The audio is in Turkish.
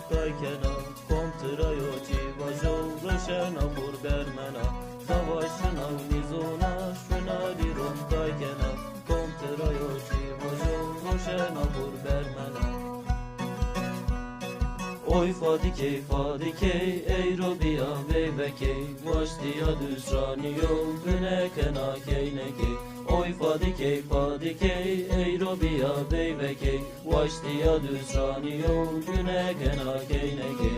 دایکنا کنترایو چی واجو روشنا پر برمنا دواشنا و نیزونا شنالی روم دایکنا کنترایو چی واجو روشنا پر برمنا Oy fadike ey robiya beybeke Vaştiya düzrani yol günekena keyneke Oy fadike ey robiya beybeke Vaştiya düzrani yol günekena keyneke